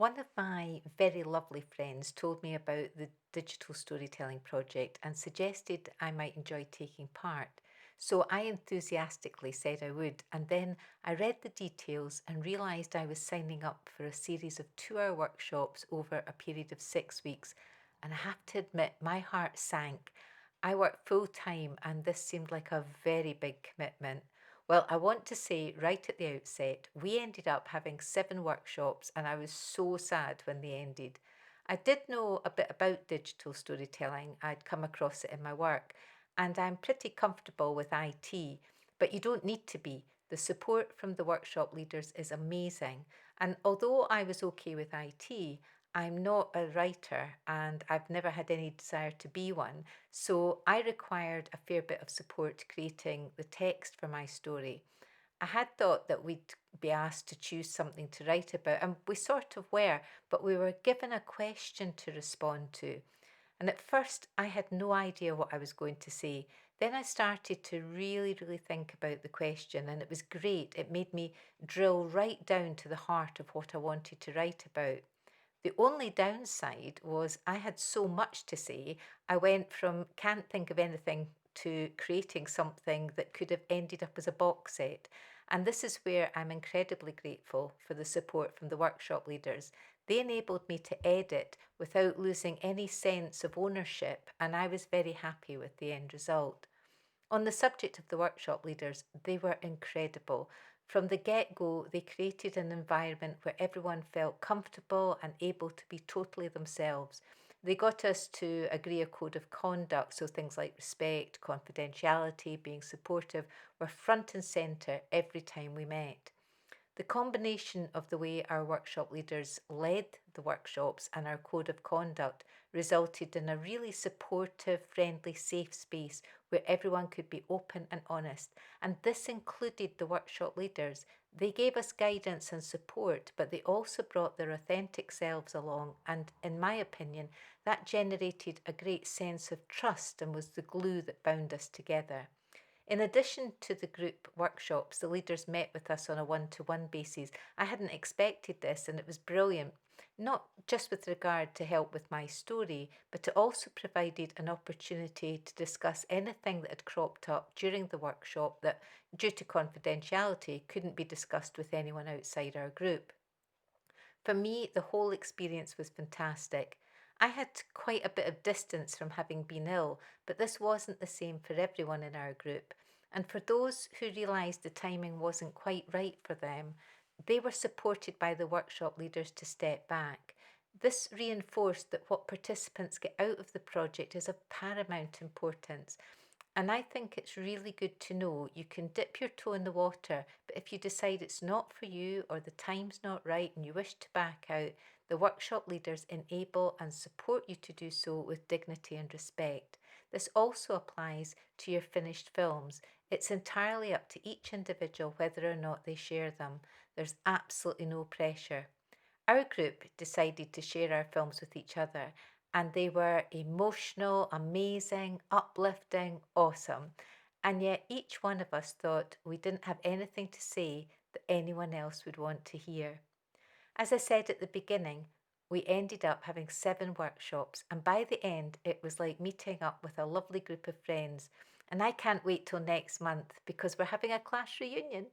One of my very lovely friends told me about the digital storytelling project and suggested I might enjoy taking part. So I enthusiastically said I would, and then I read the details and realised I was signing up for a series of 2 hour workshops over a period of 6 weeks. And I have to admit, my heart sank. I work full time, and this seemed like a very big commitment. Well, I want to say right at the outset, we ended up having 7 workshops, and I was so sad when they ended. I did know a bit about digital storytelling, I'd come across it in my work, and I'm pretty comfortable with IT, but you don't need to be. The support from the workshop leaders is amazing. And although I was okay with IT, I'm not a writer and I've never had any desire to be one. So I required a fair bit of support creating the text for my story. I had thought that we'd be asked to choose something to write about, and we sort of were, but we were given a question to respond to. And at first, I had no idea what I was going to say. Then I started to really think about the question, and it was great. It made me drill right down to the heart of what I wanted to write about. The only downside was I had so much to say, I went from can't think of anything to creating something that could have ended up as a box set. And this is where I'm incredibly grateful for the support from the workshop leaders. They enabled me to edit without losing any sense of ownership, and I was very happy with the end result. On the subject of the workshop leaders, they were incredible. From the get go, they created an environment where everyone felt comfortable and able to be totally themselves. They got us to agree a code of conduct, so things like respect, confidentiality, being supportive were front and centre every time we met. The combination of the way our workshop leaders led the workshops and our code of conduct resulted in a really supportive, friendly, safe space where everyone could be open and honest. And this included the workshop leaders. They gave us guidance and support, but they also brought their authentic selves along. And in my opinion, that generated a great sense of trust and was the glue that bound us together. In addition to the group workshops, the leaders met with us on a one to one basis. I hadn't expected this, and it was brilliant, not just with regard to help with my story, but it also provided an opportunity to discuss anything that had cropped up during the workshop that, due to confidentiality, couldn't be discussed with anyone outside our group. For me, the whole experience was fantastic. I had quite a bit of distance from having been ill, but this wasn't the same for everyone in our group. And for those who realised the timing wasn't quite right for them, they were supported by the workshop leaders to step back. This reinforced that what participants get out of the project is of paramount importance. And I think it's really good to know you can dip your toe in the water, but if you decide it's not for you or the time's not right and you wish to back out, the workshop leaders enable and support you to do so with dignity and respect. This also applies to your finished films. It's entirely up to each individual whether or not they share them. There's absolutely no pressure. Our group decided to share our films with each other, and they were emotional, amazing, uplifting, awesome. And yet, each one of us thought we didn't have anything to say that anyone else would want to hear. As I said at the beginning, we ended up having 7 workshops, and by the end, it was like meeting up with a lovely group of friends. And I can't wait till next month because we're having a class reunion.